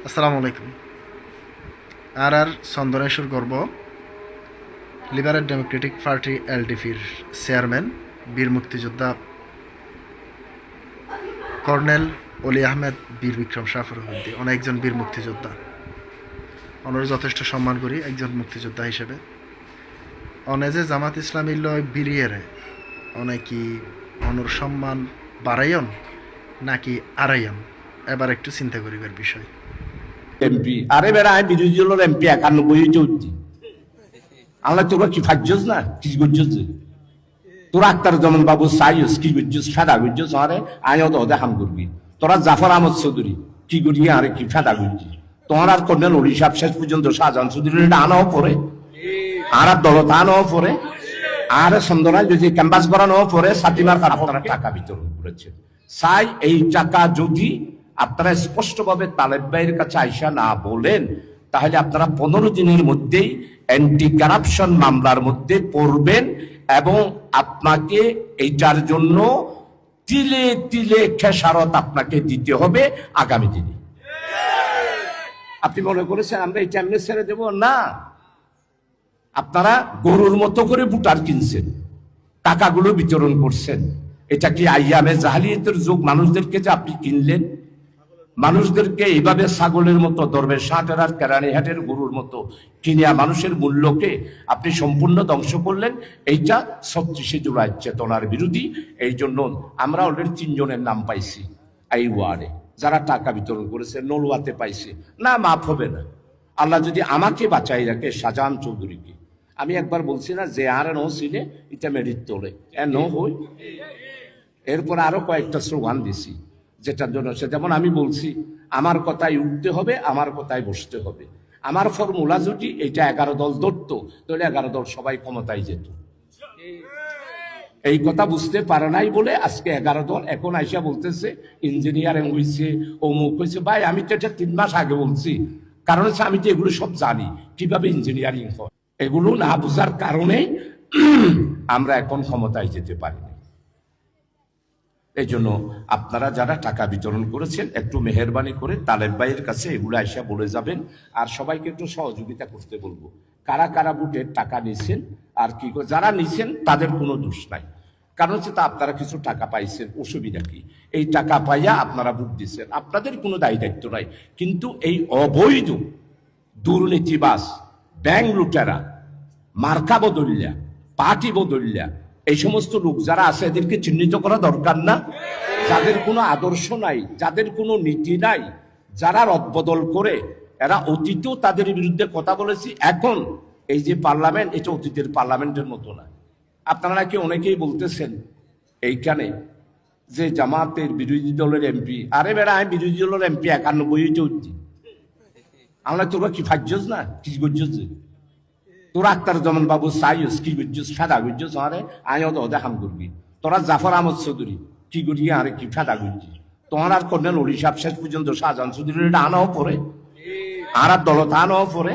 আসসালামু আলাইকুম। আর আর চন্দনেশ্বর গর্ব লিবারেল ডেমোক্রেটিক পার্টি এলডিপির চেয়ারম্যান বীর মুক্তিযোদ্ধা কর্নেল অলি আহমেদ বীর বিক্রম শাহফরুদ্দি অনেকজন বীর মুক্তিযোদ্ধা, ওনার যথেষ্ট সম্মান করি একজন মুক্তিযোদ্ধা হিসেবে। অনেজে জামাত ইসলামী লয় বিরিয়ারে অনেকই অনর সম্মান বাড়াইন নাকি আড়াইন, এবার একটু চিন্তা করিবার বিষয়। এমপি আরে বেড়া আমি বিরোধী দলের এমপি 91 চলছি। আমরা তোরা কি ফাইজস না কি করছিস? তোরা আক্তার জমান বাবু সাইস কি করছিস? ফাদা করছিস? আরে আয়ও তো ওদের হাম করবি। তোরা জাফর আহমদ চৌধুরী কি করি আরে কি ফাদা করছিস? তোমার আর কর্নেল অলি সাহেব শেষ পর্যন্ত শাহজাহান চৌধুরী আনাও পরে, আর দলতা আনাও পরে, আর সন্দরায় যদি ক্যাম্পাস করানো পরে সাতিমার আপনারা টাকা বিতরণ করেছে। চাই এই টাকা যদি আপনারা স্পষ্টভাবে তালেব ভাইয়ের কাছে আইসা না বলেন, তাহলে আপনারা 15 দিনের মধ্যেই অ্যান্টি কারাপশন মামলার মধ্যে পড়বেন এবং আপনাকে এইটার জন্য তিলে তিলে খেসারত আপনাকে দিতে হবে আগামী দিনে। আপনি মনে করেছেন আমরা এটা এমনি ছেড়ে দেব না? আপনারা গরুর মতো করে ভোটার কিনছেন, টাকাগুলো বিতরণ করছেন। এটা কি আইয়ামে জাহালিয়াতের যুগ? মানুষদেরকে যে আপনি কিনলেন, মানুষদেরকে এইভাবে ছাগলের মতো দরবেশ হাটের আর কেরানীহাটের গরুর মতো কিনিয়া মানুষের মূল্যকে আপনি সম্পূর্ণ ধ্বংস করলেন। এইটা 36শে জুলাই চেতনার বিরোধী। এই জন্য আমরা অলরেডি 3 জনের নাম পাইছি এই ওয়ার্ডে যারা টাকা বিতরণ করেছে। নলুয়াতে পাইছে না, মাফ হবে না। আল্লাহ যদি আমাকে বাঁচাই রাখে, শাহজাহান চৌধুরীকে, আমি একবার বলছি না যে আর নো সিনে এটা মেরিট তোলে নো হই। এরপর আরো কয়েকটা স্লোগান দিছি যেটার জন্য সে, যেমন আমি বলছি আমার কথায় উঠতে হবে, আমার কথায় বসতে হবে। আমার ফর্মুলা যদি এটা 11 দল ধরতো তাহলে 11 দল সবাই ক্ষমতায় যেত। এই কথা বুঝতে পারে নাই বলে আজকে 11 দল এখন আইসা বলতেছে ইঞ্জিনিয়ারিং হয়েছে, অমুক হয়েছে। ভাই আমি তো এটা 3 মাস আগে বলছি, কারণ হচ্ছে আমি তো এগুলো সব জানি কিভাবে ইঞ্জিনিয়ারিং হয়। এগুলো না বোঝার কারণে আমরা এখন ক্ষমতায় যেতে পারি না। এই জন্য আপনারা যারা টাকা বিতরণ করেছেন একটু মেহেরবানি করে তালেব ভাইয়ের কাছে এগুলো আইসা বলে যাবেন, আর সবাইকে একটু সহযোগিতা করতে বলবো। কারা কারা বুটের টাকা নিছেন আর কি যারা নিছেন তাদের কোনো দোষ নাই, কারণ হচ্ছে তা আপনারা কিছু টাকা পাইছেন, অসুবিধা কি? এই টাকা পাইয়া আপনারা বুট দিচ্ছেন, আপনাদের কোনো দায়ী দায়িত্ব নাই। কিন্তু এই অবৈধ দুর্নীতিবাজ ব্যাংক লুটেরা, মার্কা বদলিয়া, পার্টি বদলিয়া এই সমস্ত লোক যারা আছে এদেরকে চিহ্নিত করা দরকার না? যাদের কোনো আদর্শ নাই, যাদের কোনো নীতি নাই, যারা রদবদল করে, এরা অতীতেও তাদের বিরুদ্ধে কথা বলেছি। এখন এই যে পার্লামেন্ট, এটা অতীতের পার্লামেন্টের মতো না। আপনারা নাকি অনেকেই বলতেছেন এইখানে যে জামাতের বিরোধী দলের এমপি, আরে বেড়া আমি বিরোধী দলের এমপি 91 চলছি। আমরা তোরা কি ফাইজস না কি করছিস? তোরা আক্তার জমান বাবু সাইস কি করছিস? ফাদা করছিস? আরে আয়ও তো ওদের হাম করবি। তোরা জাফর আহমদ চৌধুরী কি করি আরে কি ফাদা করছিস? তোমার আর কর্নেল অলি সাহেব শেষ পর্যন্ত শাহজাহান চৌধুরী আনাও পরে, আর দলতা আনাও পরে,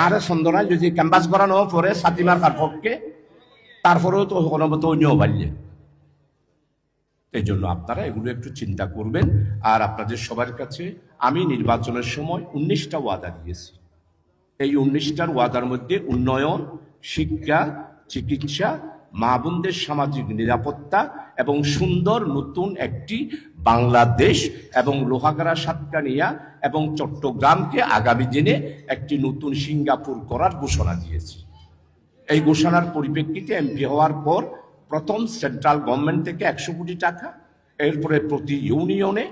আর সন্দরায় যদি ক্যাম্পাস করানো পরে সাতিমার তার পক্ষে, তারপরেও তো কোনো নিয়েও বাড়লে। এই জন্য আপনারা এগুলো একটু চিন্তা করবেন। আর আপনাদের সবার কাছে আমি নির্বাচনের সময় 19টা ওয়াদা দিয়েছি। এই 19টার ওয়াদার মধ্যে উন্নয়ন, শিক্ষা, চিকিৎসা, মা বোনদের সামাজিক নিরাপত্তা এবং সুন্দর নতুন একটি বাংলাদেশ এবং লোহাগাড়া, সাতকানিয়া এবং চট্টগ্রামকে আগামী দিনে একটি নতুন সিঙ্গাপুর করার ঘোষণা দিয়েছি। এই ঘোষণার পরিপ্রেক্ষিতে এমপি হওয়ার পর প্রথম সেন্ট্রাল গভর্নমেন্ট থেকে 100 কোটি টাকা, এরপরে প্রতি ইউনিয়নে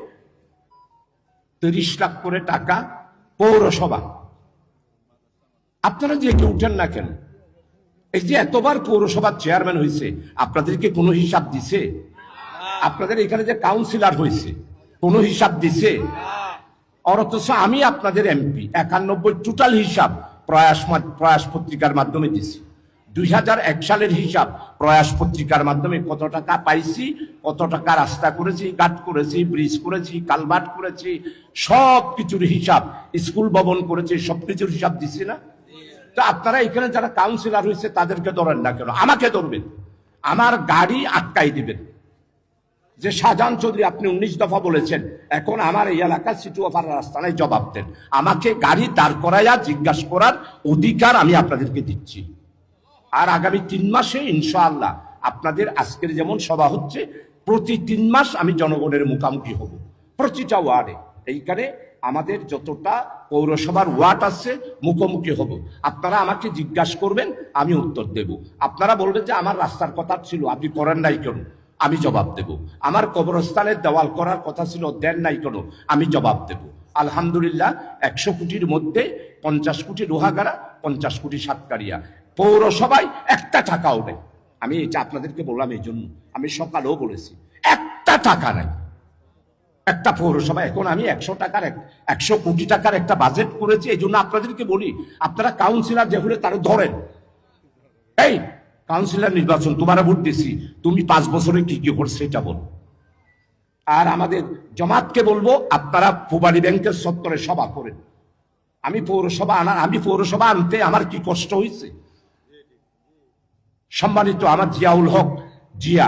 30 লাখ করে টাকা, পৌরসভা। আপনারা যে কেউ উঠেন না কেন, এই যে এতবার পৌরসভার চেয়ারম্যান হয়েছে, আপনাদেরকে কোনো হিসাব দিছে? আপনাদের এখানে যে কাউন্সিলর হয়েছে কোনো হিসাব দিছে? অথচ আমি আপনাদের এমপি 91 টোটাল হিসাব প্রয়াস পত্রিকার মাধ্যমে দিছি। 2001 সালের হিসাব প্রয়াস পত্রিকার মাধ্যমে কত টাকা পাইছি, কত টাকা রাস্তা করেছি, ঘাট করেছি, ব্রিজ করেছি, কালভার্ট করেছি, সব কিছুর হিসাব, স্কুল ভবন করেছি, সবকিছুর হিসাব দিছি না? তো আপনারা এখানে যারা কাউন্সিলর হয়েছে তাদেরকে ধরেন না কেন? আমাকে ধরবেন, আমার গাড়ি আটকাই দিবেন। যে শাহজাহান চৌধুরী আপনি 19 দফা বলেছেন, এখন আমার এই এলাকার সিটুয়াপাড়া রাস্তায় জবাব দেন। আমাকে গাড়ি দাঁড় করাইয়া জিজ্ঞাসা করার অধিকার আমি আপনাদেরকে দিচ্ছি। আর আগামী 3 মাসে ইনশাআল্লাহ আপনাদের আজকের যেমন সভা হচ্ছে, প্রতি 3 মাস আমি জনগণের মুখোমুখি হব, প্রতিটা ওয়ার্ডে। এইখানে আমাদের যতটা পৌরসভার ওয়ার্ড আছে মুখোমুখি হব। আপনারা আমাকে জিজ্ঞাসা করবেন, আমি উত্তর দেব। আপনারা বলবেন যে আমার রাস্তার কথা ছিল, আপনি করেন নাই কেন, আমি জবাব দেব। আমার কবরস্থানের দেওয়াল করার কথা ছিল, দেন নাই কেন, আমি জবাব দেব। আলহামদুলিল্লাহ 100 কোটির মধ্যে 50 কোটি লোহাগাড়া, 50 কোটি সাতকারিয়া। পৌরসভায় একটা টাকাও নেই। আমি এটা আপনাদেরকে বললাম এই জন্য, আমি সকালেও বলেছি একটা টাকা নাই একটা পৌরসভা। এখন আমি 100 কোটি টাকার একটা বাজেট করেছি, এই জন্য আপনাদেরকে বলি, আপনারা কাউন্সিলর যে হলে তারা ধরেন, এই কাউন্সিলর নির্বাচন তোমার ভোট দিছি, তুমি 5 বছরে কি কি করছে এটা বলো। আর আমাদের জামাতকে বলবো, আপনারা পূবালী ব্যাংকের চত্বরে সভা করেন। আমি পৌরসভা আনতে আমার কি কষ্ট হয়েছে। সম্মানিত আমার জিয়াউল হক জিয়া